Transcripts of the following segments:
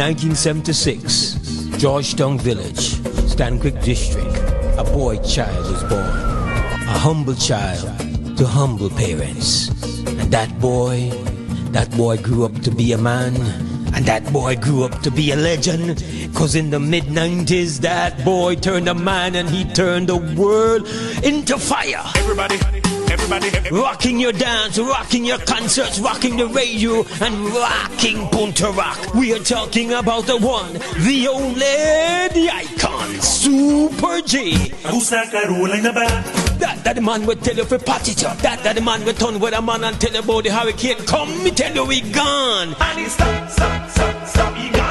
1976, Georgetown Village, Stancrick District, a boy child was born. A humble child to humble parents. And that boy grew up to be a man. And that boy grew up to be a legend. Cause in the mid-90s, that boy turned a man and he turned the world into fire. Everybody. Rocking your dance, rocking your concerts, rocking the radio, and rocking Punta Rock. We are talking about the one, the only, the icon, Super G. That the man will tell you for party top. That the man will turn with a man and tell you about the hurricane. Come, me tell you we gone. And he stop, he gone.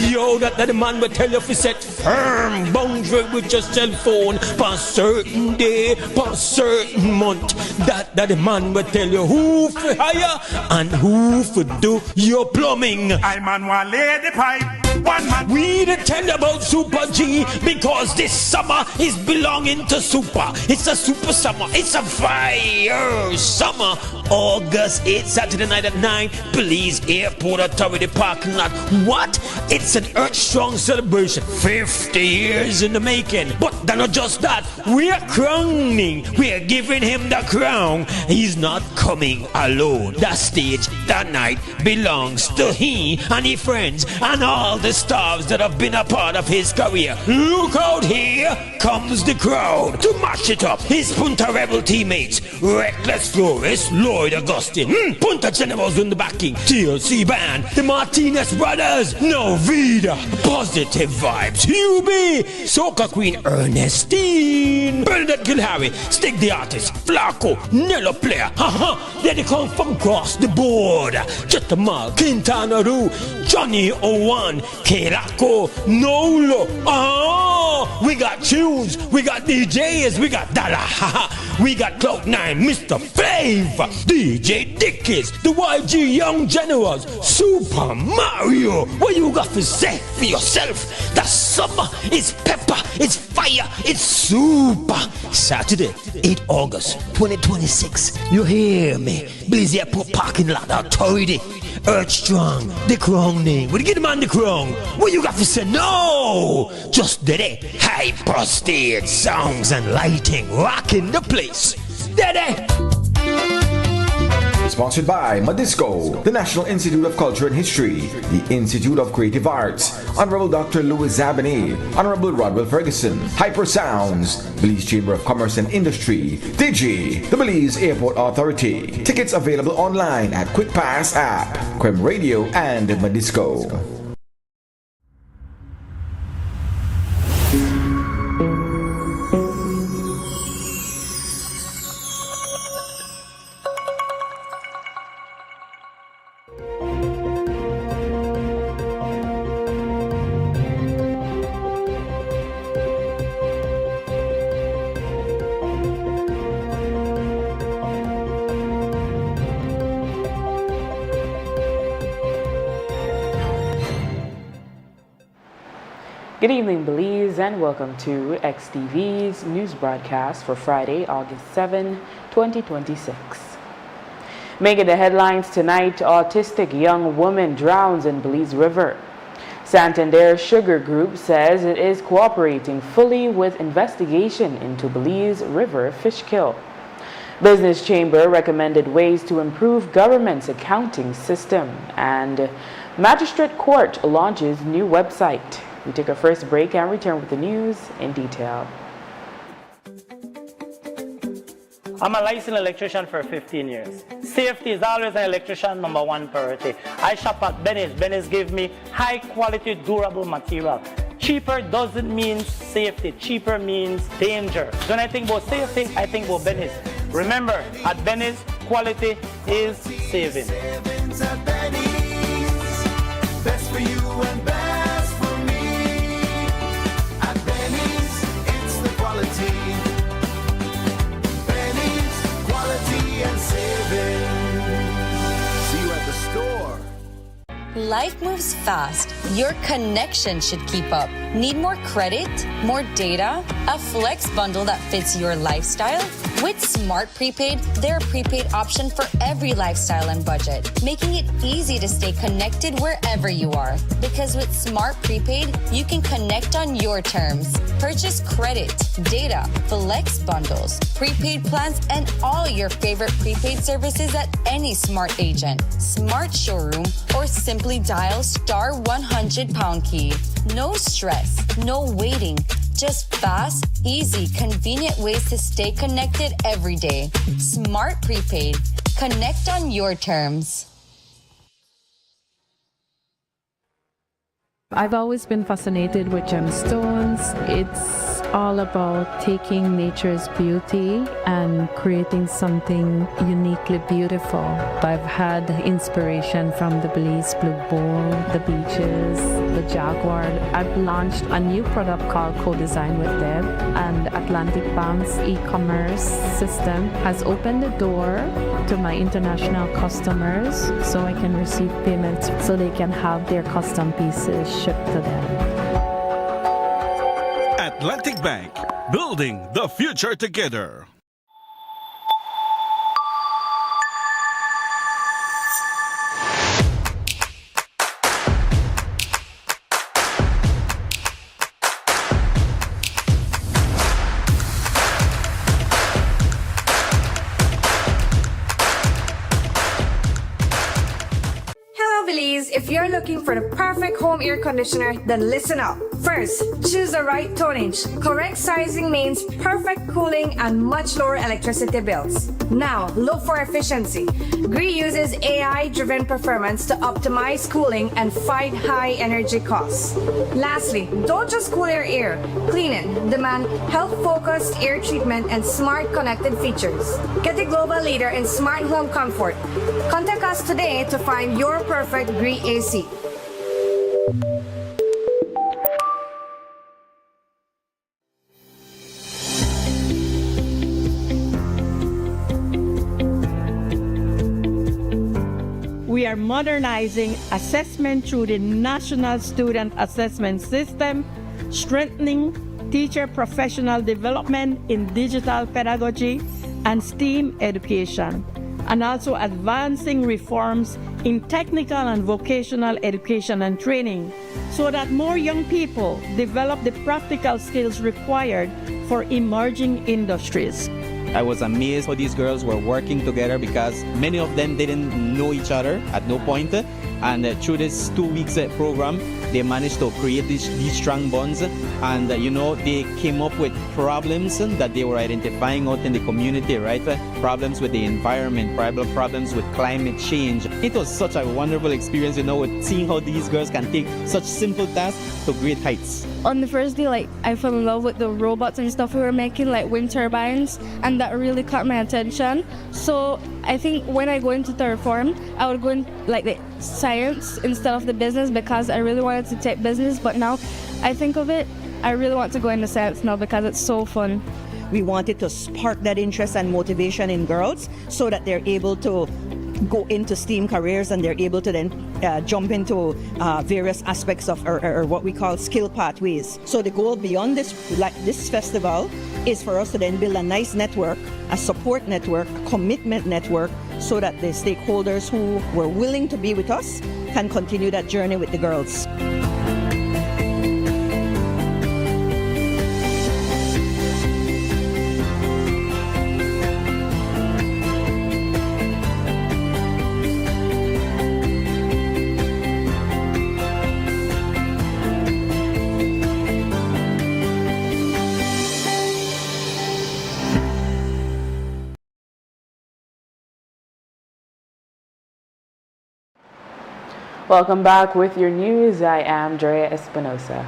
Yo, that the man will tell you if you set firm boundary with your cell phone for a certain day, for a certain month. That the man will tell you who for hire and who for do your plumbing. I man want lay the pipe. One man. We to tell you about Super G because this summer is belonging to Super. It's a super summer. It's a fire summer. August 8th, Saturday night at 9, Belize Airport Authority parking lot. What? It's an earth-strong celebration. 50 years in the making. But not just that. We're crowning. We're giving him the crown. He's not coming alone. That stage, that night, belongs to he and his friends and all the stars that have been a part of his career. Look out, here comes the crowd to mash it up. His Punta Rebel teammates, Reckless Flores, Lloyd Augustine, Punta Generals in the backing, TLC Band, the Martinez Brothers, No Vida, Positive Vibes, UB, Soca Queen Ernestine, Bernadette Gilharry, Stick the Artist, Flaco, Nello Player, they come from across the board. Chetamal, Quintana Roo, Johnny Owan, Kelako, Nolo. We got tunes, we got DJs, we got Dala, we got Cloud9, Mr. Flavor, DJ Dickies, the YG Young Generals, Super Mario. What you got to say for yourself? The summer is pepper, it's fire, it's super. Saturday, 8 August 2026. You hear me? Belize Airport parking lot authority. Earth strong, the crowning. Will you get him on the crown? What you got to say? No! Just Dede, hyper stage songs and lighting, rocking the place. Dede! Sponsored by Madisco, the National Institute of Culture and History, the Institute of Creative Arts, Honorable Dr. Louis Zabini, Honorable Rodwell Ferguson, Hyper Sounds, Belize Chamber of Commerce and Industry, Digi, the Belize Airport Authority. Tickets available online at Quick Pass app, Quem Radio, and Madisco. Good evening, Belize, and welcome to XTV's news broadcast for Friday, August 7, 2026. Making the headlines tonight, autistic young woman drowns in Belize River. Santander Sugar Group says it is cooperating fully with investigation into Belize River fish kill. Business Chamber recommended ways to improve government's accounting system, and Magistrate Court launches new website. We take our first break and return with the news in detail. I'm a licensed electrician for 15 years. Safety is always an electrician number one priority. I shop at Benny's. Benny's give me high quality, durable material. Cheaper doesn't mean safety. Cheaper means danger. When I think about safety, I think about Benny's. Remember, at Benny's, quality is saving. Savings at Benny's. Best for you and best for me. At Benny's, it's the quality. Benny's, quality and savings. See you at the store. Life moves fast, Your connection should keep up. Need more credit? More data? A flex bundle that fits your lifestyle? With Smart Prepaid, they're a prepaid option for every lifestyle and budget, making it easy to stay connected wherever you are. Because with Smart Prepaid, you can connect on your terms. Purchase credit, data, flex bundles, prepaid plans, and all your favorite prepaid services at any Smart agent, Smart showroom, or simply dial *100# key. No stress, no waiting. Just fast, easy, convenient ways to stay connected every day. Smart Prepaid. Connect on your terms. I've always been fascinated with gemstones. It's all about taking nature's beauty and creating something uniquely beautiful. I've had inspiration from the Belize Blue Bull, the beaches, the Jaguar. I've launched a new product called Co-Design with Deb, and Atlantic Bank's e-commerce system has opened the door to my international customers so I can receive payments so they can have their custom pieces shipped to them. Atlantic Bank, building the future together. If you're looking for the perfect home air conditioner, then listen up. First, choose the right tonnage. Correct sizing means perfect cooling and much lower electricity bills. Now, look for efficiency. Gree uses AI-driven performance to optimize cooling and fight high energy costs. Lastly, don't just cool your air. Clean it. Demand health-focused air treatment and smart connected features. Get the global leader in smart home comfort. Contact us today to find your perfect Gree AC. We are modernizing assessment through the National Student Assessment System, strengthening teacher professional development in digital pedagogy and STEAM education, and also advancing reforms in technical and vocational education and training so that more young people develop the practical skills required for emerging industries. I was amazed how these girls were working together because many of them didn't know each other at no point. And through this 2 weeks program, they managed to create these strong bonds. And, they came up with problems that they were identifying out in the community, right? Problems with the environment, problems with climate change. It was such a wonderful experience, with seeing how these girls can take such simple tasks to great heights. On the first day, I fell in love with the robots and stuff we were making, like wind turbines, and that really caught my attention. So I think when I go into third form, I would go in the science instead of the business because I really wanted to take business, but now I think of it, I really want to go into science now because it's so fun. We wanted to spark that interest and motivation in girls so that they're able to go into STEAM careers and they're able to then jump into various aspects of or what we call skill pathways. So the goal beyond this festival is for us to then build a nice network, a support network, commitment network, so that the stakeholders who were willing to be with us can continue that journey with the girls. Welcome back with your news. I am Drea Espinosa.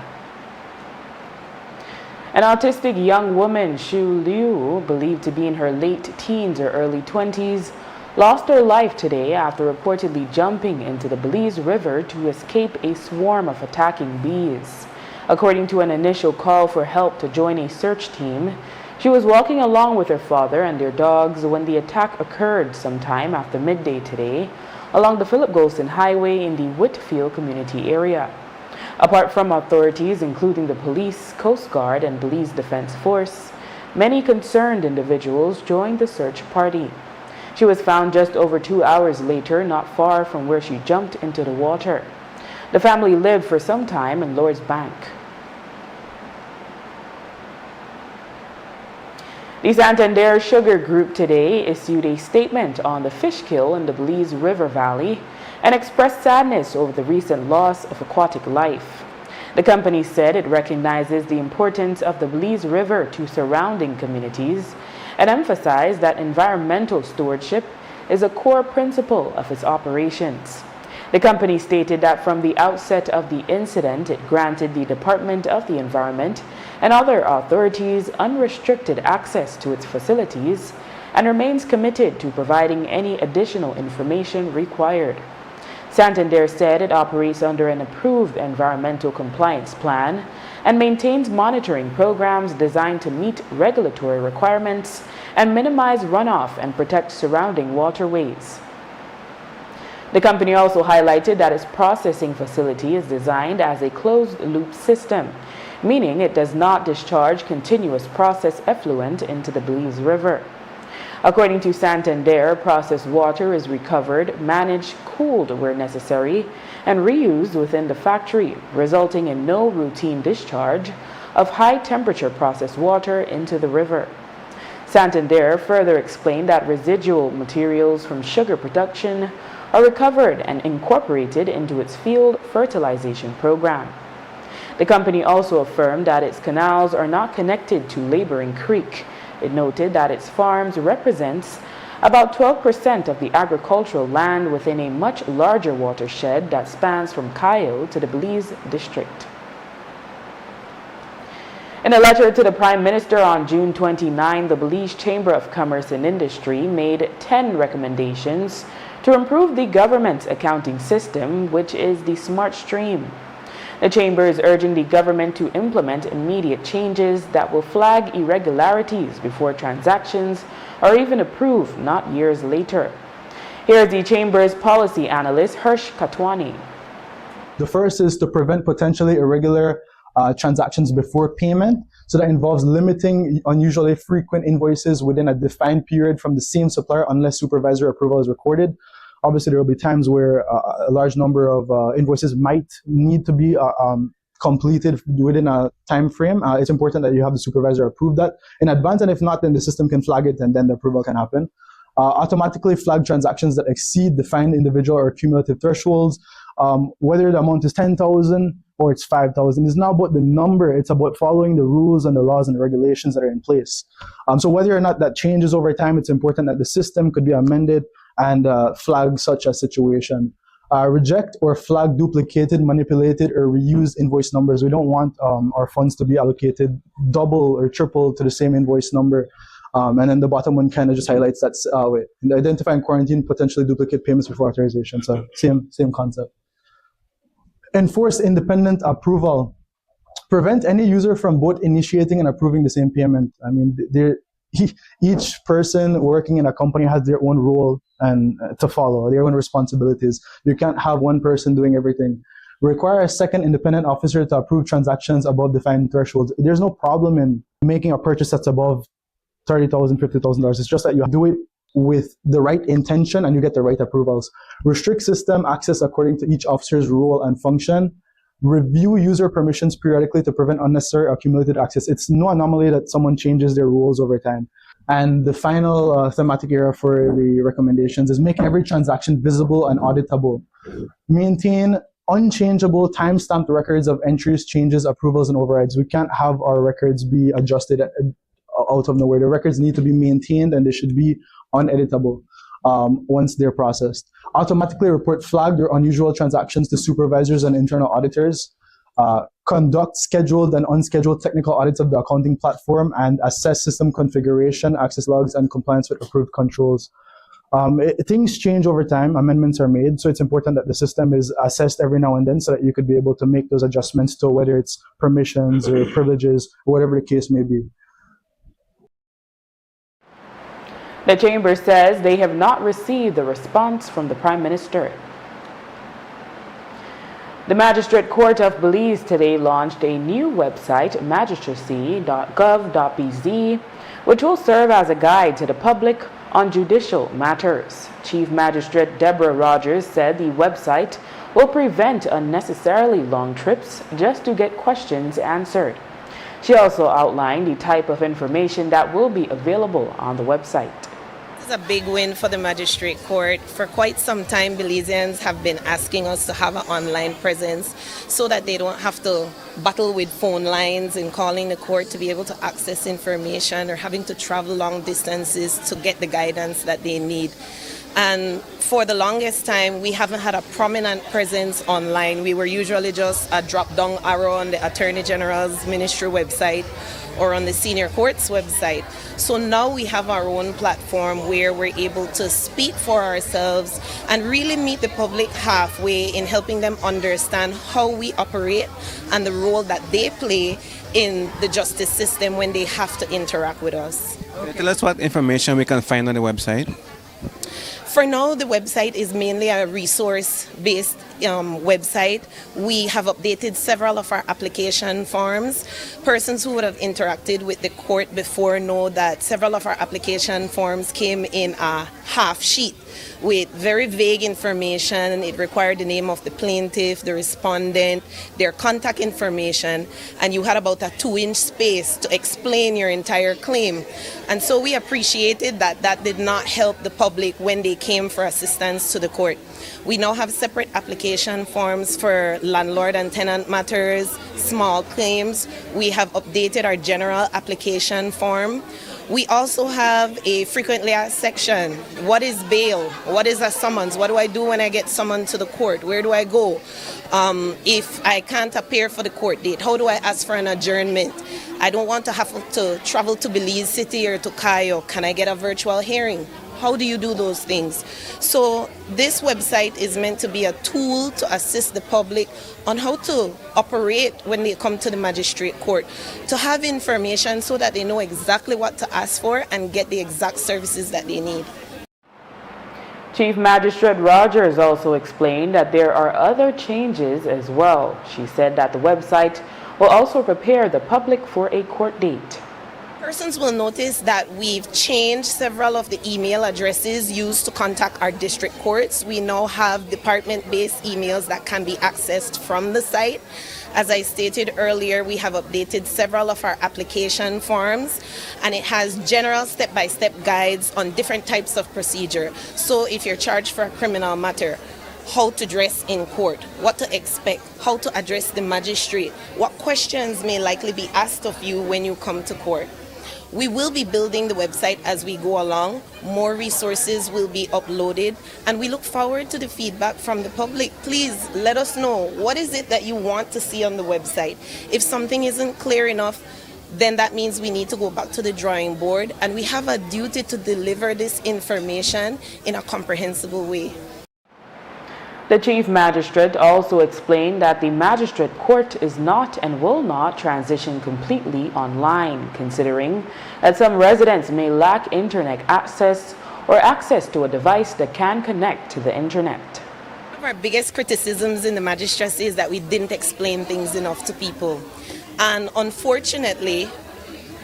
An autistic young woman, Shu Liu, believed to be in her late teens or early 20s, lost her life today after reportedly jumping into the Belize River to escape a swarm of attacking bees. According to an initial call for help to join a search team, she was walking along with her father and their dogs when the attack occurred sometime after midday today along the Philip Golson Highway in the Whitfield community area. Apart from authorities, including the police, Coast Guard, and Belize Defense Force, many concerned individuals joined the search party. She was found just over 2 hours later, not far from where she jumped into the water. The family lived for some time in Lord's Bank. The Santander Sugar Group today issued a statement on the fish kill in the Belize River Valley and expressed sadness over the recent loss of aquatic life. The company said it recognizes the importance of the Belize River to surrounding communities and emphasized that environmental stewardship is a core principle of its operations. The company stated that from the outset of the incident, it granted the Department of the Environment and other authorities unrestricted access to its facilities and remains committed to providing any additional information required. Santander said it operates under an approved environmental compliance plan and maintains monitoring programs designed to meet regulatory requirements and minimize runoff and protect surrounding waterways. The company also highlighted that its processing facility is designed as a closed-loop system, meaning it does not discharge continuous processed effluent into the Belize River. According to Santander, processed water is recovered, managed, cooled where necessary, and reused within the factory, resulting in no routine discharge of high-temperature processed water into the river. Santander further explained that residual materials from sugar production are recovered and incorporated into its field fertilization program. The company also affirmed that its canals are not connected to Laboring Creek. It noted that its farms represents about 12% of the agricultural land within a much larger watershed that spans from Cayo to the Belize district. In a letter to the Prime Minister on June 29, the Belize Chamber of Commerce and Industry made 10 recommendations to improve the government's accounting system, which is the Smart Stream. The Chamber is urging the government to implement immediate changes that will flag irregularities before transactions are even approved, not years later. Here is the Chamber's policy analyst, Hirsch Katwani. The first is to prevent potentially irregular transactions before payment. So that involves limiting unusually frequent invoices within a defined period from the same supplier unless supervisor approval is recorded. Obviously, there will be times where a large number of invoices might need to be completed within a time frame. It's important that you have the supervisor approve that in advance, and if not, then the system can flag it and then the approval can happen. Automatically flag transactions that exceed defined individual or cumulative thresholds, whether the amount is 10,000 or it's 5,000. It's not about the number, it's about following the rules and the laws and the regulations that are in place. So whether or not that changes over time, it's important that the system could be amended and flag such a situation. Reject or flag duplicated, manipulated, or reused invoice numbers. We don't want our funds to be allocated double or triple to the same invoice number. And then the bottom one kind of just highlights that identify and quarantine potentially duplicate payments before authorization. So same concept. Enforce independent approval. Prevent any user from both initiating and approving the same payment. I mean, each person working in a company has their own role and to follow, their own responsibilities. You can't have one person doing everything. Require a second independent officer to approve transactions above defined thresholds. There's no problem in making a purchase that's above $30,000, $50,000. It's just that you do it with the right intention and you get the right approvals. Restrict system access according to each officer's role and function. Review user permissions periodically to prevent unnecessary accumulated access. It's no anomaly that someone changes their rules over time. And the final thematic area for the recommendations is make every transaction visible and auditable. Maintain unchangeable time-stamped records of entries, changes, approvals, and overrides. We can't have our records be adjusted out of nowhere. The records need to be maintained and they should be uneditable once they're processed. Automatically report flagged or unusual transactions to supervisors and internal auditors. Conduct scheduled and unscheduled technical audits of the accounting platform and assess system configuration, access logs, and compliance with approved controls. Things change over time, amendments are made, so it's important that the system is assessed every now and then so that you could be able to make those adjustments to whether it's permissions or privileges, or whatever the case may be. The Chamber says they have not received a response from the Prime Minister. The Magistrate Court of Belize today launched a new website, magistracy.gov.bz, which will serve as a guide to the public on judicial matters. Chief Magistrate Deborah Rogers said the website will prevent unnecessarily long trips just to get questions answered. She also outlined the type of information that will be available on the website. This is a big win for the Magistrate Court. For quite some time, Belizeans have been asking us to have an online presence so that they don't have to battle with phone lines and calling the court to be able to access information or having to travel long distances to get the guidance that they need. And for the longest time, we haven't had a prominent presence online. We were usually just a drop-down arrow on the Attorney General's ministry website or on the senior court's website. So now we have our own platform where we're able to speak for ourselves and really meet the public halfway in helping them understand how we operate and the role that they play in the justice system when they have to interact with us. Tell us what information we can find on the website. For now, the website is mainly a resource-based website. We have updated several of our application forms. Persons who would have interacted with the court before know that several of our application forms came in a half sheet with very vague information. It required the name of the plaintiff, the respondent, their contact information, and you had about a 2-inch space to explain your entire claim. And so we appreciated that that did not help the public when they came for assistance to the court. We now have separate application forms for landlord and tenant matters, small claims. We have updated our general application form. We also have a frequently asked section. What is bail? What is a summons? What do I do when I get summoned to the court? Where do I go? If I can't appear for the court date, how do I ask for an adjournment? I don't want to have to travel to Belize City or to Cayo. Can I get a virtual hearing? How do you do those things? So this website is meant to be a tool to assist the public on how to operate when they come to the magistrate court, to have information so that they know exactly what to ask for and get the exact services that they need. Chief Magistrate Rogers also explained that there are other changes as well. She said that the website will also prepare the public for a court date. Persons will notice that we've changed several of the email addresses used to contact our district courts. We now have department-based emails that can be accessed from the site. As I stated earlier, we have updated several of our application forms, and it has general step-by-step guides on different types of procedure. So if you're charged for a criminal matter, how to dress in court, what to expect, how to address the magistrate, what questions may likely be asked of you when you come to court. We will be building the website as we go along. More resources will be uploaded, and we look forward to the feedback from the public. Please let us know, what is it that you want to see on the website? If something isn't clear enough, then that means we need to go back to the drawing board, and we have a duty to deliver this information in a comprehensible way. The Chief Magistrate also explained that the Magistrate Court is not and will not transition completely online, considering that some residents may lack internet access or access to a device that can connect to the internet. One of our biggest criticisms in the magistracy is that we didn't explain things enough to people. And unfortunately,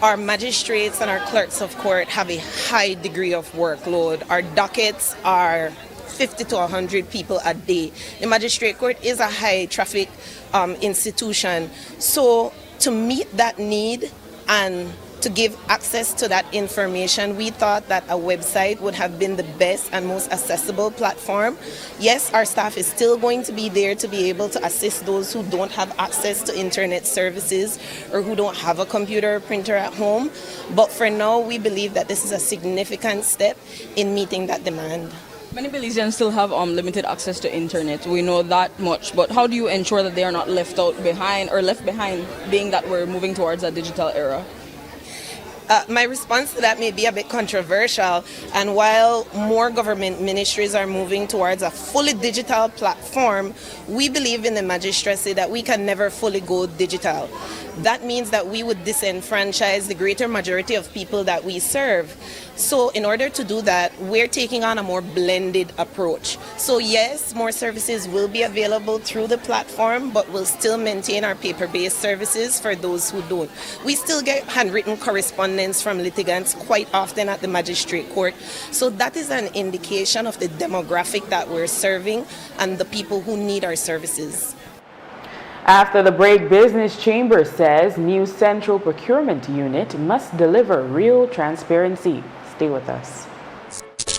our magistrates and our clerks of court have a high degree of workload. Our dockets are 50 to 100 people a day. The magistrate court is a high traffic institution. So to meet that need and to give access to that information, we thought that a website would have been the best and most accessible platform. Yes, our staff is still going to be there to be able to assist those who don't have access to internet services or who don't have a computer or printer at home. But for now, we believe that this is a significant step in meeting that demand. Many Belizeans still have limited access to internet. We know that much, but how do you ensure that they are not left behind, being that we're moving towards a digital era? My response to that may be a bit controversial, and while more government ministries are moving towards a fully digital platform, we believe in the magistracy that we can never fully go digital. that means that we would disenfranchise the greater majority of people that we serve. So in order to do that, we're taking on a more blended approach. So yes, more services will be available through the platform, but we'll still maintain our paper-based services for those who don't. We still get handwritten correspondence from litigants quite often at the magistrate court. So that is an indication of the demographic that we're serving and the people who need our services. After the break, Business Chamber says new central procurement unit must deliver real transparency. Stay with us.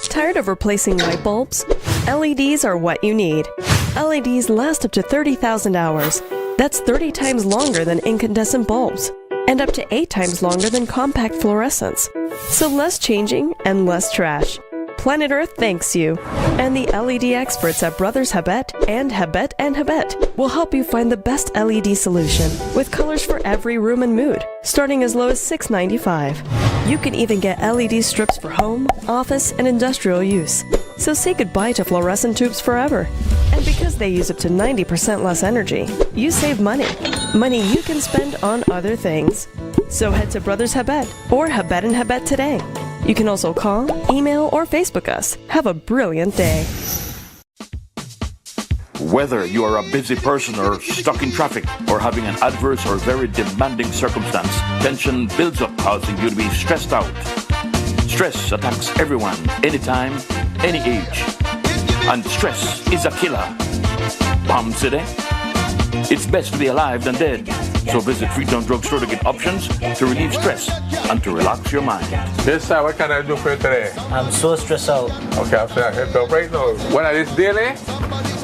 Tired of replacing light bulbs? LEDs are what you need. LEDs last up to 30,000 hours. That's 30 times longer than incandescent bulbs, and up to 8 times longer than compact fluorescents. So less changing and less trash. Planet Earth thanks you. And the LED experts at Brothers Habet and Habet will help you find the best LED solution with colors for every room and mood, starting as low as $6.95. You can even get LED strips for home, office, and industrial use. So say goodbye to fluorescent tubes forever. And because they use up to 90% less energy, you save money. Money you can spend on other things. So head to Brothers Habet or Habet and Habet today. You can also call, email, or Facebook us. Have a brilliant day. Whether you are a busy person or stuck in traffic or having an adverse or very demanding circumstance, tension builds up, causing you to be stressed out. Stress attacks everyone, anytime, any age. And stress is a killer. Bomb City? It's best to be alive than dead. So visit Freetown Drug Store to get options to relieve stress and to relax your mind. Yes, sir. What can I do for you today? I'm so stressed out. Okay, I'm saying I can help right now. When I this daily,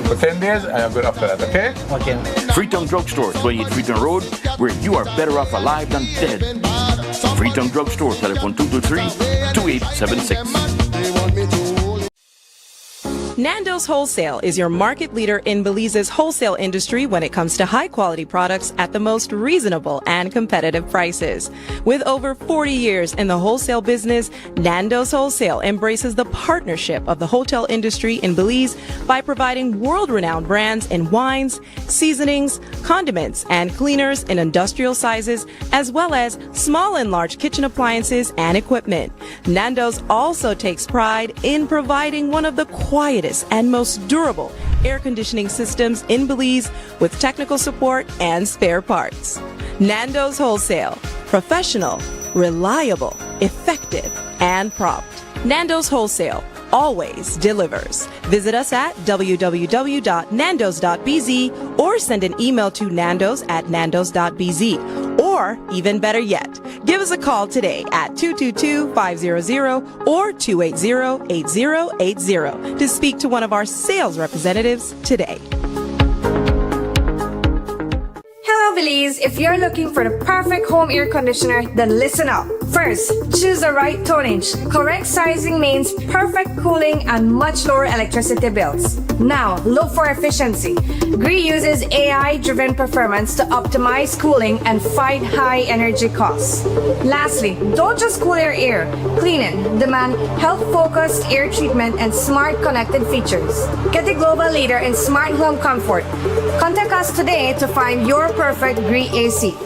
for 10 days, I am good after that, okay? Okay. Freetown Drug Store, 28 Freetown Road, where you are better off alive than dead. Freetown Drug Store, telephone 223-2876. Nando's Wholesale is your market leader in Belize's wholesale industry when it comes to high-quality products at the most reasonable and competitive prices. With over 40 years in the wholesale business, Nando's Wholesale embraces the partnership of the hotel industry in Belize by providing world-renowned brands in wines, seasonings, condiments, and cleaners in industrial sizes, as well as small and large kitchen appliances and equipment. Nando's also takes pride in providing one of the quietest and most durable air conditioning systems in Belize with technical support and spare parts. Nando's Wholesale. Professional, reliable, effective, and prompt. Nando's Wholesale always delivers. Visit us at www.nandos.bz or send an email to nandos@nandos.bz. Or, even better yet, give us a call today at 222-500 or 280-8080 to speak to one of our sales representatives today. Hello Belize, if you're looking for the perfect home air conditioner, then listen up. First, choose the right tonnage. Correct sizing means perfect cooling and much lower electricity bills. Now, look for efficiency. GREE uses AI-driven performance to optimize cooling and fight high energy costs. Lastly, don't just cool your air. Cleaning demand health-focused air treatment and smart connected features. Get the global leader in smart home comfort. Contact us today to find your perfect GREE AC.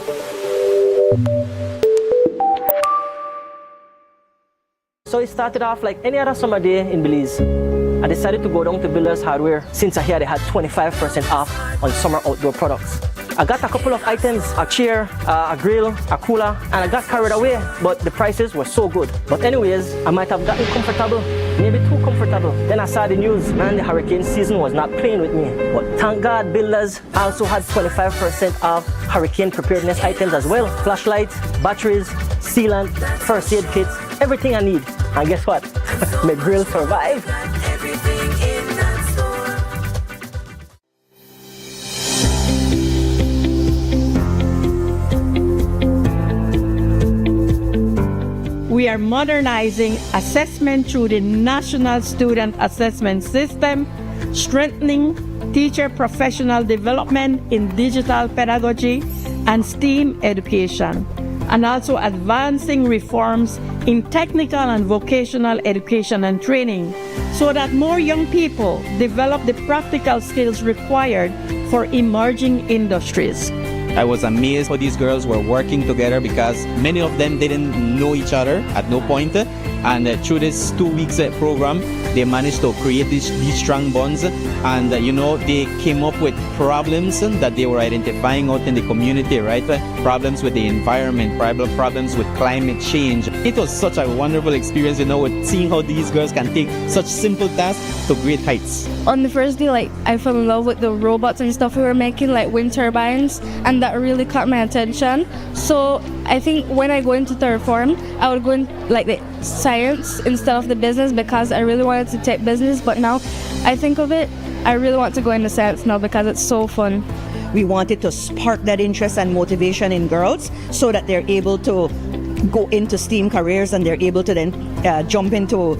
So it started off like any other summer day in Belize. I decided to go down to Builders Hardware since I hear they had 25% off on summer outdoor products. I got a couple of items, a chair, a grill, a cooler, and I got carried away, but the prices were so good. But anyways, I might have gotten comfortable, maybe too comfortable. Then I saw the news, man, the hurricane season was not playing with me. But thank God Builders also had 25% off hurricane preparedness items as well. Flashlights, batteries, sealant, first aid kits, everything I need. And guess what? My grill survived. We are modernizing assessment through the National Student Assessment System, strengthening teacher professional development in digital pedagogy and STEAM education, and also advancing reforms in technical and vocational education and training so that more young people develop the practical skills required for emerging industries. I was amazed how these girls were working together because many of them didn't know each other at no point. And through this 2 weeks program, they managed to create these strong bonds. And they came up with problems that they were identifying out in the community, right? Problems with the environment, problems with climate change. It was such a wonderful experience, with seeing how these girls can take such simple tasks to great heights. On the first day, I fell in love with the robots and stuff we were making, like wind turbines, and that really caught my attention. So I think when I go into third form, I would go in the science instead of the business because I really wanted to take business, but now I think of it, I really want to go into science now because it's so fun. We wanted to spark that interest and motivation in girls so that they're able to go into STEAM careers and they're able to then jump into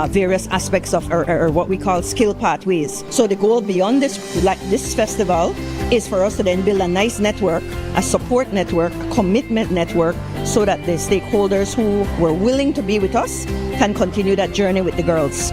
various aspects of or what we call skill pathways. So the goal beyond this festival is for us to then build a nice network, a support network, commitment network, so that the stakeholders who were willing to be with us can continue that journey with the girls.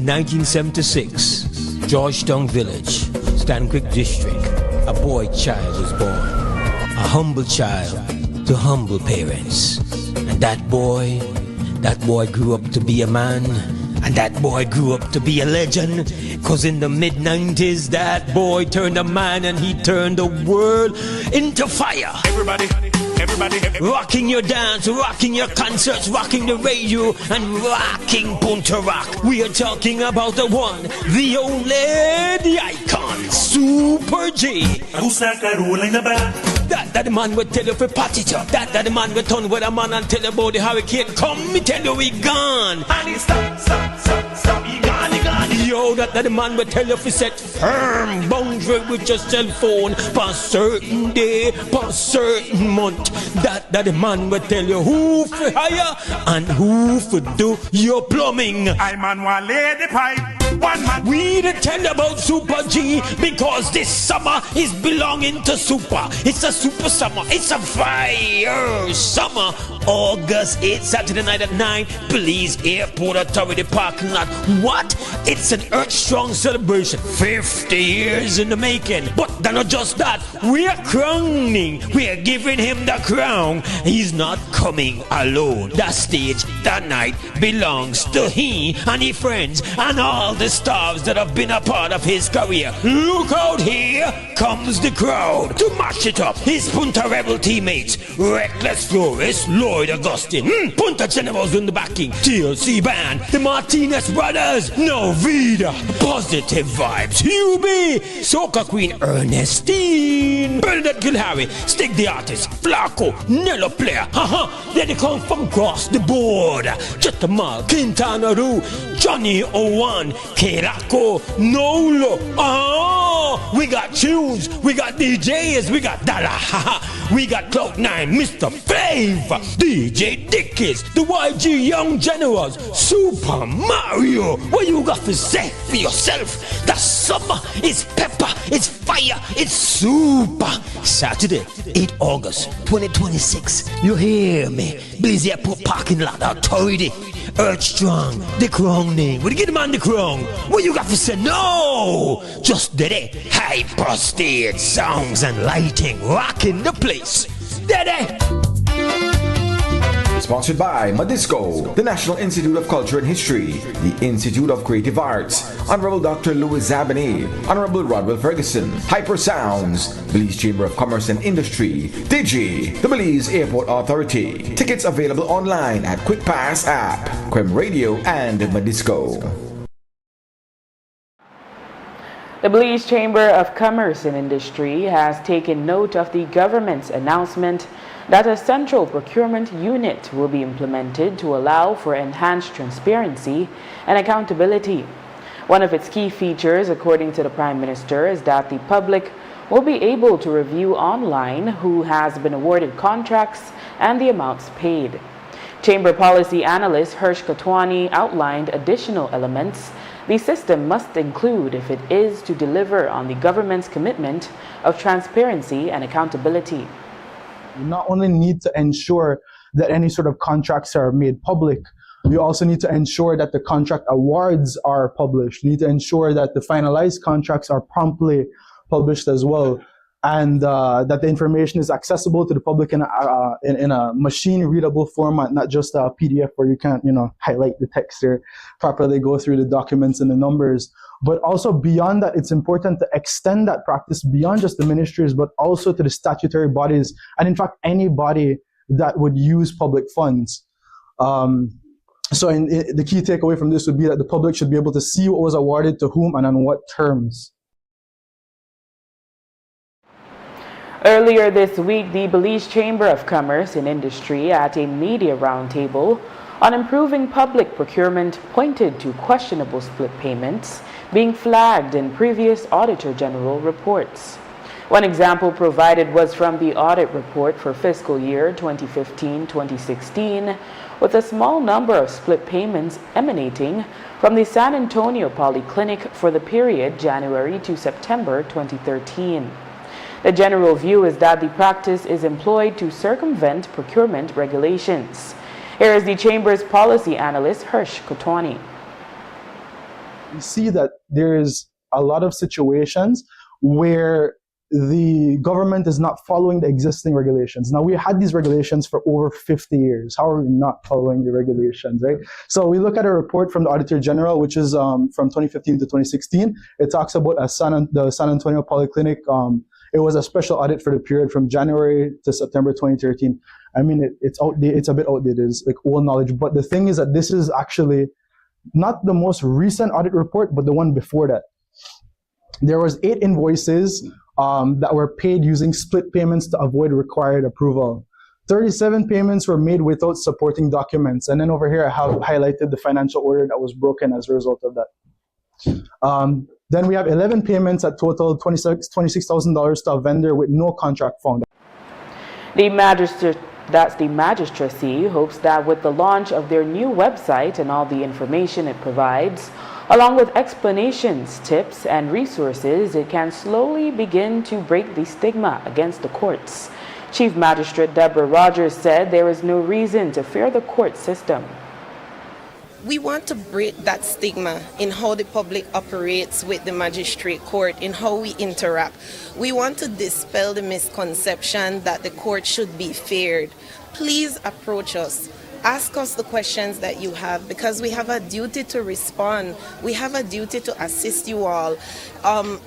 In 1976, Georgetown Village, Stanquick District, a boy child was born. A humble child to humble parents. And that boy grew up to be a man. And that boy grew up to be a legend. Cause in the mid-90s, that boy turned a man and he turned the world into fire. Everybody. Rocking your dance, rocking your concerts, rocking the radio, and rocking Punta Rock. We are talking about the one, the only, the icon, Super J. Who's that guy rolling the band? That the man will tell you for party top. That the man will turn with a man and tell you about the hurricane. Come, me tell you we gone. And he stop, he gone. Yo, that the man will tell you if you set firm boundary with your cell phone for a certain day, for a certain month. That the man will tell you who for hire and who for do your plumbing. I man want lay the pipe. One man. We the tell about Super G because this summer is belonging to Super. It's a super summer. It's a fire summer. August 8th, Saturday night at 9, Belize Airport Authority parking lot. What? It's an earth-strong celebration. 50 years in the making. But not just that. We are crowning. We are giving him the crown. He's not coming alone. That stage, that night, belongs to he and his friends and all the stars that have been a part of his career. Look out, here comes the crowd to match it up. His Punta Rebel teammates, Reckless Flores, Lloyd Augustine, Punta Generals in the backing, TLC Band, the Martinez Brothers, No Vida, Positive Vibes, UB, Soca Queen Ernestine, Bernadette Gilharry, Stick the Artist, Flaco, Nello Player, then they come from across the board, Chetamal, Quintana Roo, Johnny Owan, Kelako, Nolo, we got tunes, we got DJs, we got Dala, we got Cloud9, Mr. Flavor, DJ Dickies, the YG Young Generals, Super Mario. What you got to say for yourself? The summer is pepper, it's fire, it's super. Saturday, 8 August 2026. You hear me? Belize Airport Parking Lot Authority. Earth Strong, the crown name. Would you get him on the crown? What you got to say? No! Just Dede. Hyper stage sounds and lighting rocking the place. Dede! Sponsored by Madisco, the National Institute of Culture and History, the Institute of Creative Arts, Honorable Dr. Louis Zabany, Honorable Rodwell Ferguson, Hyper Sounds, Belize Chamber of Commerce and Industry, Digi, the Belize Airport Authority. Tickets available online at Quick Pass app, Quem Radio, and Madisco. The Belize Chamber of Commerce and Industry has taken note of the government's announcement that a central procurement unit will be implemented to allow for enhanced transparency and accountability. One of its key features, according to the Prime Minister, is that the public will be able to review online who has been awarded contracts and the amounts paid. Chamber Policy Analyst Hirsch Kotwani outlined additional elements the system must include if it is to deliver on the government's commitment of transparency and accountability. We not only need to ensure that any sort of contracts are made public, we also need to ensure that the contract awards are published. We need to ensure that the finalized contracts are promptly published as well, and that the information is accessible to the public in a machine-readable format, not just a PDF where you can't, highlight the text or properly go through the documents and the numbers. But also beyond that, it's important to extend that practice beyond just the ministries, but also to the statutory bodies, and in fact, any body that would use public funds. So the key takeaway from this would be that the public should be able to see what was awarded to whom and on what terms. Earlier this week, the Belize Chamber of Commerce and Industry at a media roundtable on improving public procurement pointed to questionable split payments being flagged in previous Auditor General reports. One example provided was from the audit report for fiscal year 2015-2016, with a small number of split payments emanating from the San Antonio Polyclinic for the period January to September 2013. The general view is that the practice is employed to circumvent procurement regulations. Here is the Chamber's policy analyst, Hirsch Kotwani. We see that there is a lot of situations where the government is not following the existing regulations. Now, we had these regulations for over 50 years. How are we not following the regulations, right? So we look at a report from the Auditor General, which is from 2015 to 2016. It talks about the San Antonio Polyclinic. It was a special audit for the period from January to September 2013. I mean, it's outdated. It's a bit outdated. It's like old knowledge. But the thing is that this is actually not the most recent audit report, but the one before that. There was 8 invoices that were paid using split payments to avoid required approval. 37 payments were made without supporting documents. And then over here, I have highlighted the financial order that was broken as a result of that. Then we have 11 payments that totaled $26,000 to a vendor with no contract found. The magistracy hopes that with the launch of their new website and all the information it provides, along with explanations, tips, and resources, it can slowly begin to break the stigma against the courts. Chief Magistrate Deborah Rogers said there is no reason to fear the court system. We want to break that stigma in how the public operates with the magistrate court, in how we interact. We want to dispel the misconception that the court should be feared. Please approach us. Ask us the questions that you have, because we have a duty to respond. We have a duty to assist you all.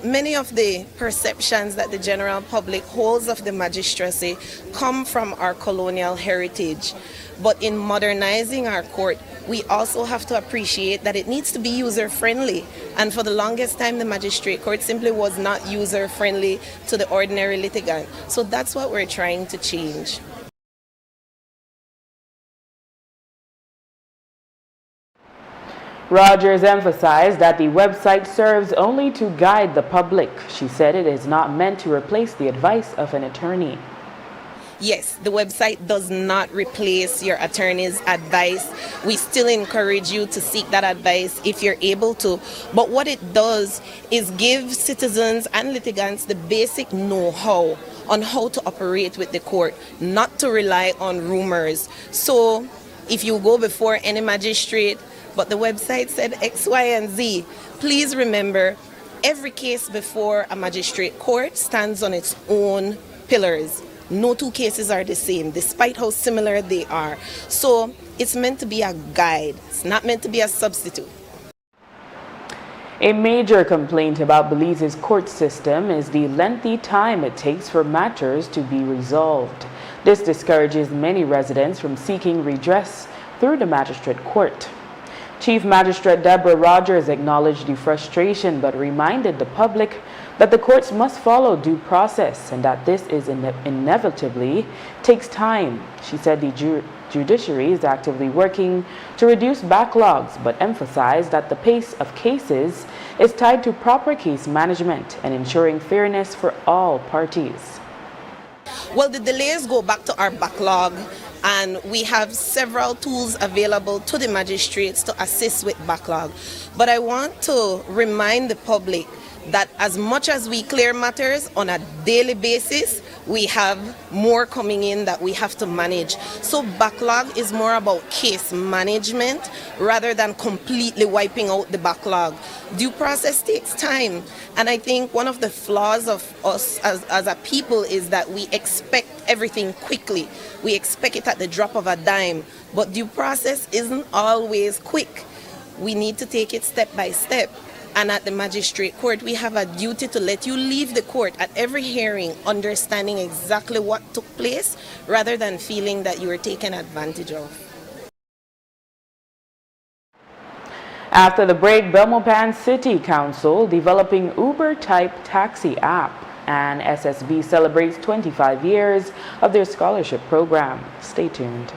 Many of the perceptions that the general public holds of the magistracy come from our colonial heritage. But in modernizing our court, we also have to appreciate that it needs to be user-friendly. And for the longest time, the magistrate court simply was not user-friendly to the ordinary litigant. So that's what we're trying to change. Rogers emphasized that the website serves only to guide the public. She said it is not meant to replace the advice of an attorney. Yes, the website does not replace your attorney's advice. We still encourage you to seek that advice if you're able to. But what it does is give citizens and litigants the basic know-how on how to operate with the court, not to rely on rumors. So if you go before any magistrate, but the website said X, Y, and Z, please remember, every case before a magistrate court stands on its own pillars. No 2 cases are the same, despite how similar they are. So it's meant to be a guide. It's not meant to be a substitute. A major complaint about Belize's court system is the lengthy time it takes for matters to be resolved. This discourages many residents from seeking redress through the magistrate court. Chief Magistrate Deborah Rogers acknowledged the frustration but reminded the public that the courts must follow due process and that this is inevitably takes time. She said the judiciary is actively working to reduce backlogs but emphasized that the pace of cases is tied to proper case management and ensuring fairness for all parties. Well, the delays go back to our backlog and we have several tools available to the magistrates to assist with backlog. But I want to remind the public that as much as we clear matters on a daily basis, we have more coming in that we have to manage. So backlog is more about case management rather than completely wiping out the backlog. Due process takes time, and I think one of the flaws of us as a people is that we expect everything quickly. We expect it at the drop of a dime, but due process isn't always quick. We need to take it step by step. And at the magistrate court, we have a duty to let you leave the court at every hearing understanding exactly what took place rather than feeling that you were taken advantage of. After the break, Belmopan City Council developing Uber-type taxi app, and SSB celebrates 25 years of their scholarship program. Stay tuned.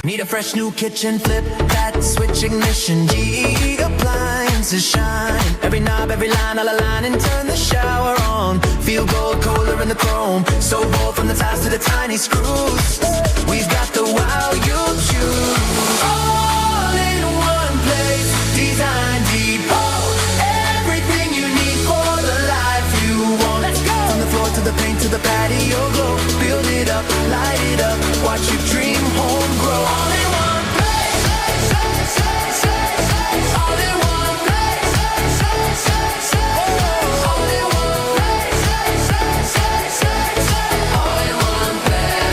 Need a fresh new kitchen, flip that switch ignition. GE appliances shine. Every knob, every line, all align and turn the shower on. Feel gold, colder in the chrome. So bold from the ties to the tiny screws. We've got the wow you choose. All in one place, design depot. Everything you need for the life you want. Let's go! From the floor to the paint to the patio glow. Build it up, light it up. Watch your dream home grow. All in one place. All in one place. All in one place. All in one place.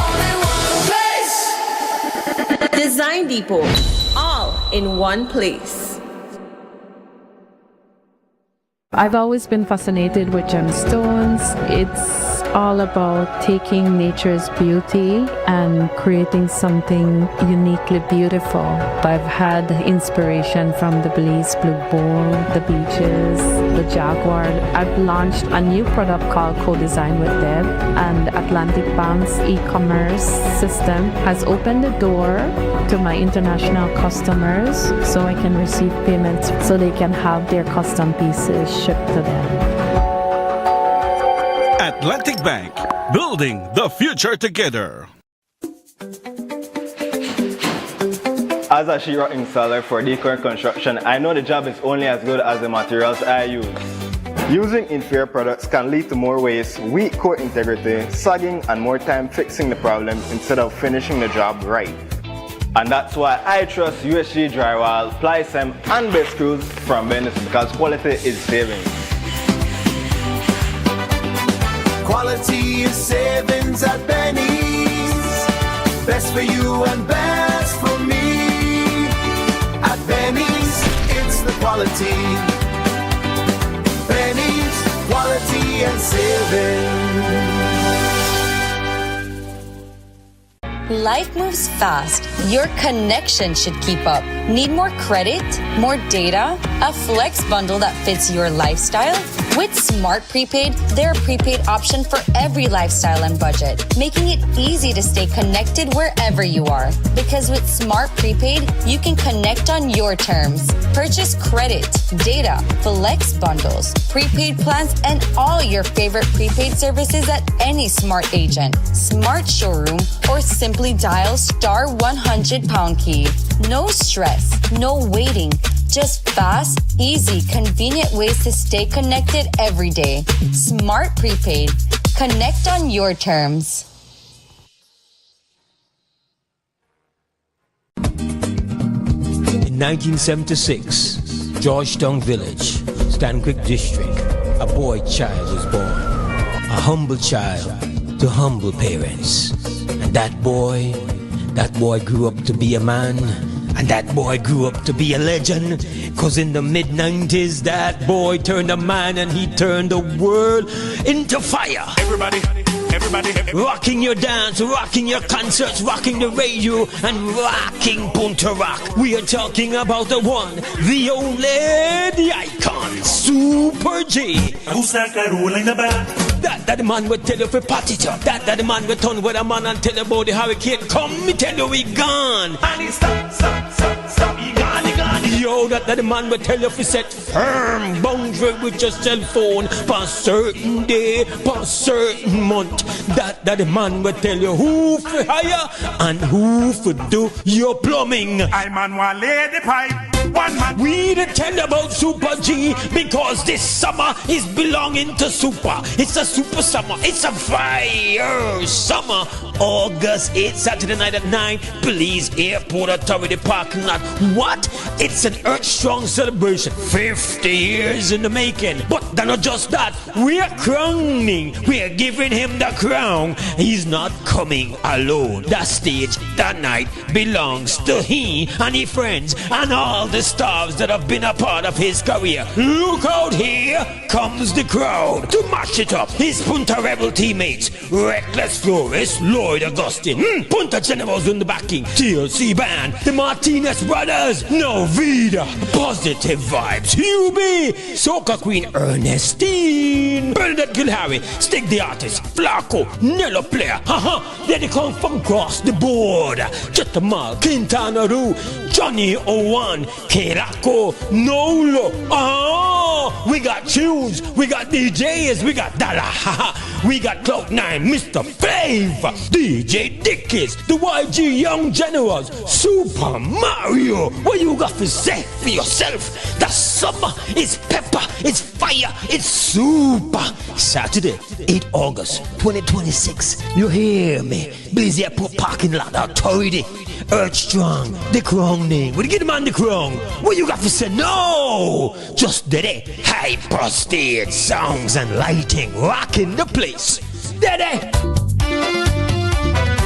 All in one place. Design Depot. All in one place. I've always been fascinated with gemstones. It's all about taking nature's beauty and creating something uniquely beautiful. I've had inspiration from the Belize Blue Bull, the beaches, the Jaguar. I've launched a new product called Co-Design with Deb, and Atlantic Bank's e-commerce system has opened the door to my international customers so I can receive payments so they can have their custom pieces shipped to them. Atlantic Bank, building the future together. As a sheetrock installer for decor construction, I know the job is only as good as the materials I use. Using inferior products can lead to more waste, weak core integrity, sagging, and more time fixing the problem instead of finishing the job right. And that's why I trust USG Drywall, Ply-Sem, and base screws from Venice, because quality is savings. Quality is savings at Benny's. Best for you and best for me. At Benny's, it's the quality. Benny's, quality and savings. Life moves fast. Your connection should keep up. Need more credit? More data? A flex bundle that fits your lifestyle? With Smart Prepaid, they're a prepaid option for every lifestyle and budget, making it easy to stay connected wherever you are. Because with Smart Prepaid, you can connect on your terms. Purchase credit, data, flex bundles, prepaid plans, and all your favorite prepaid services at any Smart agent, Smart showroom, or simply dial *100# key. No stress, no waiting. Just fast, easy, convenient ways to stay connected every day. Smart Prepaid. Connect on your terms. In 1976, Georgetown Village, Stanquick District, a boy child was born. A humble child to humble parents. And that boy grew up to be a man. And that boy grew up to be a legend. Cause in the mid-90s, that boy turned a man and he turned the world into fire. Everybody everybody. Rocking your dance, rocking your concerts, rocking the radio, and rocking Punta Rock. We are talking about the one, the only, the icon, Super J. Who's that guy rolling the band? That the man will tell you for party top. That the man will turn with a man and tell you about the hurricane. Come, me tell you we gone. And he stop, he gone, he gone. Yo, that the man will tell you for set firm boundary with your cell phone for a certain day, for a certain month. That the man will tell you who for hire and who for do your plumbing. I man want lay the pipe. One man. We the tell about Super G because this summer is belonging to Super. It's a super summer. It's a fire summer. August 8th, Saturday night at 9, Belize Airport Authority parking lot. What? It's an earth-strong celebration. 50 years in the making. But not just that. We're crowning. We're giving him the crown. He's not coming alone. That stage, that night, belongs to he and his friends and all the stars that have been a part of his career. Look out, here comes the crowd to match it up. His Punta Rebel teammates, Reckless Flores, Lloyd Augustine, Punta Generals in the backing, TLC Band, the Martinez Brothers, No Vida, Positive Vibes, UB, Soca Queen Ernestine, Bernadette Gilharry, Stick the Artist, Flaco, Nello Player, then they come from across the board, Chetamal, Quintana Roo, Johnny Owan, Kerako, Nolo, we got tunes, we got DJs, we got Dala, we got Cloud9, Mr. Flavor, DJ Dickies, the YG Young Generals, Super Mario. What you got to say for yourself? The summer is pepper, it's fire, it's super. Saturday, 8 August 2026. You hear me? Busy Airport parking lot authority. Earth Strong, the crowning. Will you get the man the crown? What you got to say? No! Just Dede, hyper stage songs and lighting, rocking the place. Dede!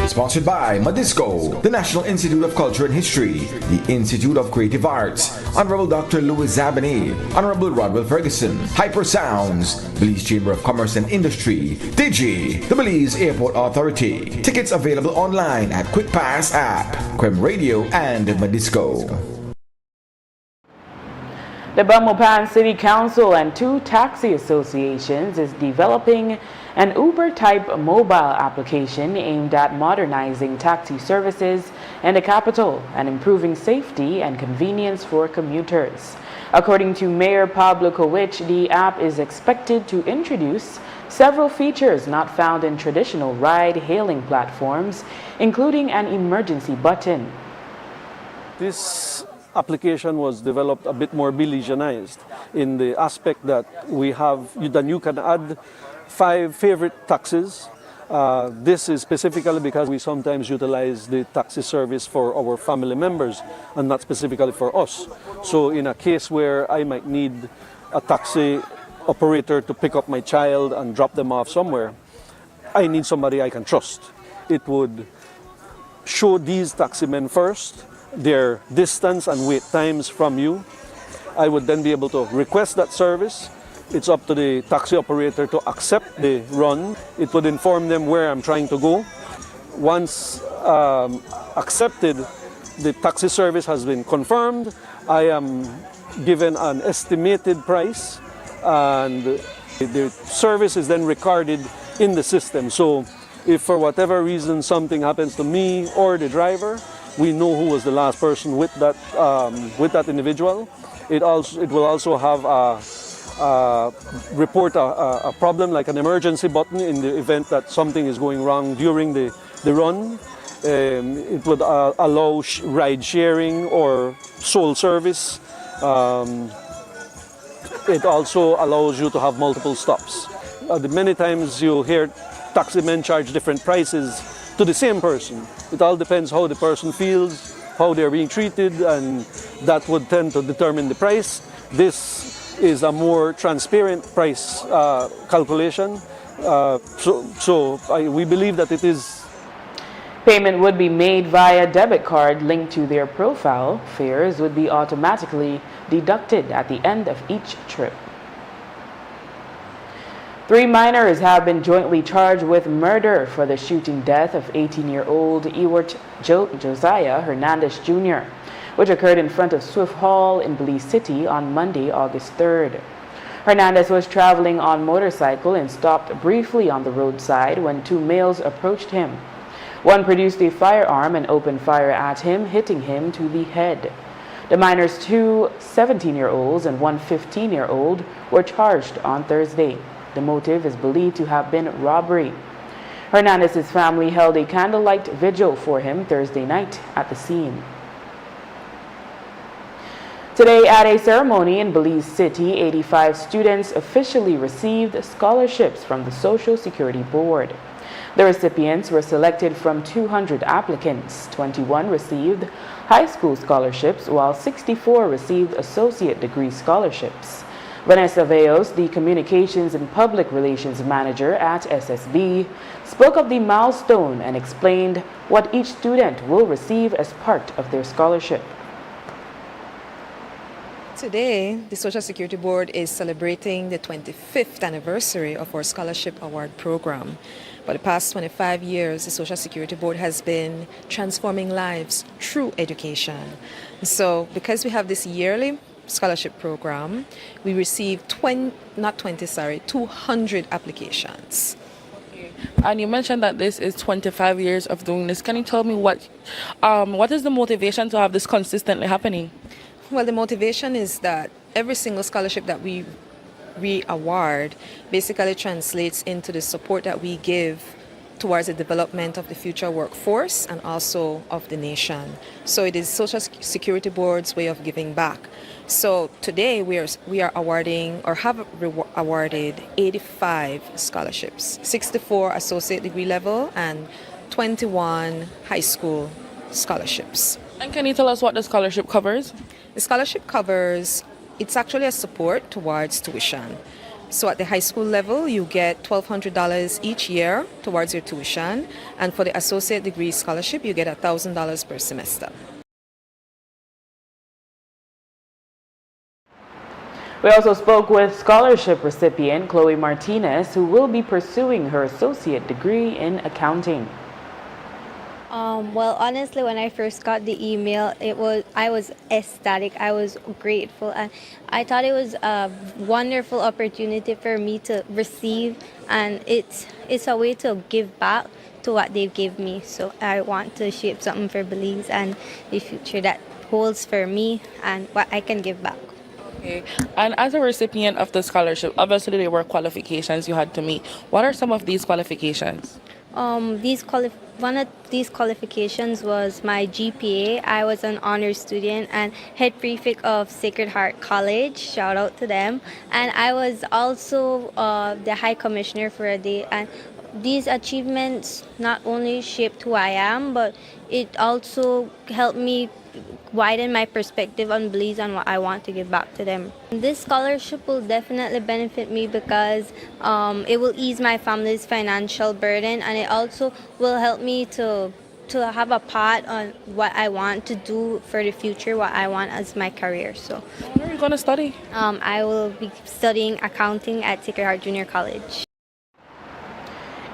Sponsored by Madisco, the National Institute of Culture and History, the Institute of Creative Arts, Honorable Dr. Louis Zabany, Honorable Rodwell Ferguson, Hyper Sounds, Belize Chamber of Commerce and Industry, Digi, the Belize Airport Authority. Tickets available online at Quick Pass app, Quem Radio, and Madisco. The Belmopan City Council and 2 taxi associations is developing an Uber-type mobile application aimed at modernizing taxi services in the capital and improving safety and convenience for commuters. According to Mayor Pablo Kowich, the app is expected to introduce several features not found in traditional ride-hailing platforms, including an emergency button. This application was developed a bit more Belizeanized in the aspect that you can add 5 favorite taxis. This is specifically because we sometimes utilize the taxi service for our family members and not specifically for us. So in a case where I might need a taxi operator to pick up my child and drop them off somewhere, I need somebody I can trust. It would show these taximen first, their distance and wait times from you. I would then be able to request that service. It's up to the taxi operator to accept the run. It would inform them where I'm trying to go. Once accepted, the taxi service has been confirmed. I am given an estimated price and the service is then recorded in the system. So if for whatever reason something happens to me or the driver, we know who was the last person with that individual. It will also have report a problem like an emergency button in the event that something is going wrong during the run. It would allow ride sharing or sole service. It also allows you to have multiple stops. Many times you hear taxi men charge different prices to the same person. It all depends how the person feels, how they're being treated, and that would tend to determine the price. This is a more transparent price calculation. We believe that it is. Payment would be made via debit card linked to their profile. Fares would be automatically deducted at the end of each trip. 3 minors have been jointly charged with murder for the shooting death of 18-year-old Ewart Josiah Hernandez Jr., which occurred in front of Swift Hall in Belize City on Monday, August 3rd. Hernandez was traveling on motorcycle and stopped briefly on the roadside when 2 males approached him. One produced a firearm and opened fire at him, hitting him to the head. The minors, 2 17-year-olds and 1 15-year-old, were charged on Thursday. The motive is believed to have been robbery. Hernandez's family held a candlelight vigil for him Thursday night at the scene. Today, at a ceremony in Belize City, 85 students officially received scholarships from the Social Security Board. The recipients were selected from 200 applicants. 21 received high school scholarships, while 64 received associate degree scholarships. Vanessa Veos, the Communications and Public Relations Manager at SSB, spoke of the milestone and explained what each student will receive as part of their scholarship. Today, the Social Security Board is celebrating the 25th anniversary of our Scholarship Award Program. For the past 25 years, the Social Security Board has been transforming lives through education. So because we have this yearly scholarship program, we received 200 applications. And you mentioned that this is 25 years of doing this. Can you tell me what is the motivation to have this consistently happening? Well, the motivation is that every single scholarship that we award basically translates into the support that we give towards the development of the future workforce and also of the nation. So it is Social Security Board's way of giving back. So today we are awarding or have awarded 85 scholarships, 64 associate degree level and 21 high school scholarships. And can you tell us what the scholarship covers? The scholarship covers, it's actually a support towards tuition. So at the high school level, you get $1,200 each year towards your tuition. And for the associate degree scholarship, you get $1,000 per semester. We also spoke with scholarship recipient Chloe Martinez, who will be pursuing her associate degree in accounting. Well, honestly, when I first got the email, I was ecstatic. I was grateful, and I thought it was a wonderful opportunity for me to receive, and it's a way to give back to what they've given me. So I want to shape something for Belize and the future that holds for me and what I can give back. Okay. And as a recipient of the scholarship, obviously there were qualifications you had to meet. What are some of these qualifications? One of these qualifications was my GPA. I was an honors student and head prefect of Sacred Heart College. Shout out to them. And I was also the High Commissioner for a day. And these achievements not only shaped who I am, but it also helped me widen my perspective on Belize and what I want to give back to them. This scholarship will definitely benefit me because it will ease my family's financial burden, and it also will help me to have a part on what I want to do for the future, what I want as my career. So, what are you going to study? I will be studying accounting at Sacred Heart Junior College.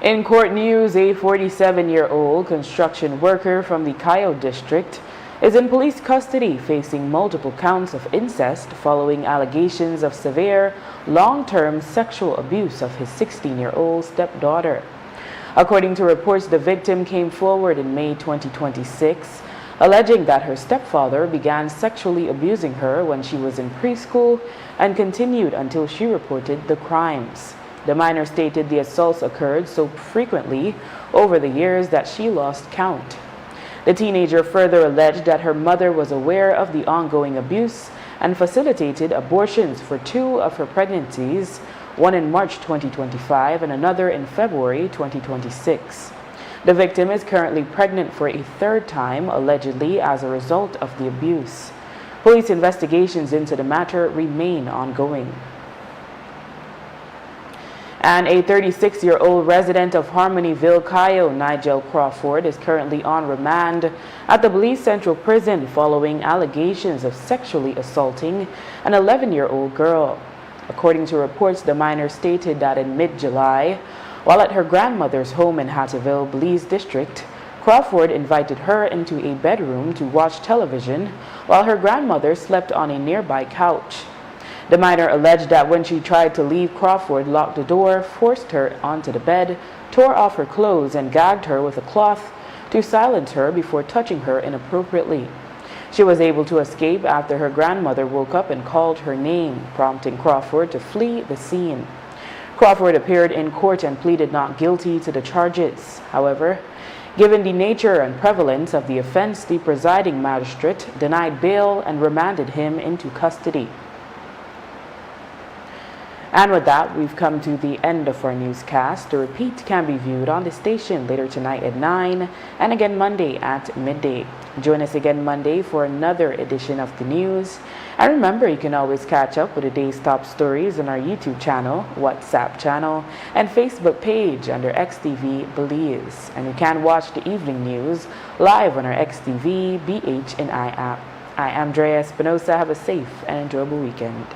In court news, a 47-year-old construction worker from the Cayo district is in police custody facing multiple counts of incest following allegations of severe, long-term sexual abuse of his 16-year-old stepdaughter. According to reports, the victim came forward in May 2026, alleging that her stepfather began sexually abusing her when she was in preschool and continued until she reported the crimes. The minor stated the assaults occurred so frequently over the years that she lost count. The teenager further alleged that her mother was aware of the ongoing abuse and facilitated abortions for 2 of her pregnancies, one in March 2025 and another in February 2026. The victim is currently pregnant for a 3rd time, allegedly as a result of the abuse. Police investigations into the matter remain ongoing. And a 36-year-old resident of Harmonyville, Cayo, Nigel Crawford, is currently on remand at the Belize Central Prison following allegations of sexually assaulting an 11-year-old girl. According to reports, the minor stated that in mid-July, while at her grandmother's home in Hattieville, Belize District, Crawford invited her into a bedroom to watch television while her grandmother slept on a nearby couch. The minor alleged that when she tried to leave, Crawford locked the door, forced her onto the bed, tore off her clothes, and gagged her with a cloth to silence her before touching her inappropriately. She was able to escape after her grandmother woke up and called her name, prompting Crawford to flee the scene. Crawford appeared in court and pleaded not guilty to the charges. However, given the nature and prevalence of the offense, the presiding magistrate denied bail and remanded him into custody. And with that, we've come to the end of our newscast. The repeat can be viewed on the station later tonight at 9 and again Monday at midday. Join us again Monday for another edition of the news. And remember, you can always catch up with the day's top stories on our YouTube channel, WhatsApp channel, and Facebook page under XTV Belize. And you can watch the evening news live on our XTV BHNI app. I am Drea Espinosa. Have a safe and enjoyable weekend.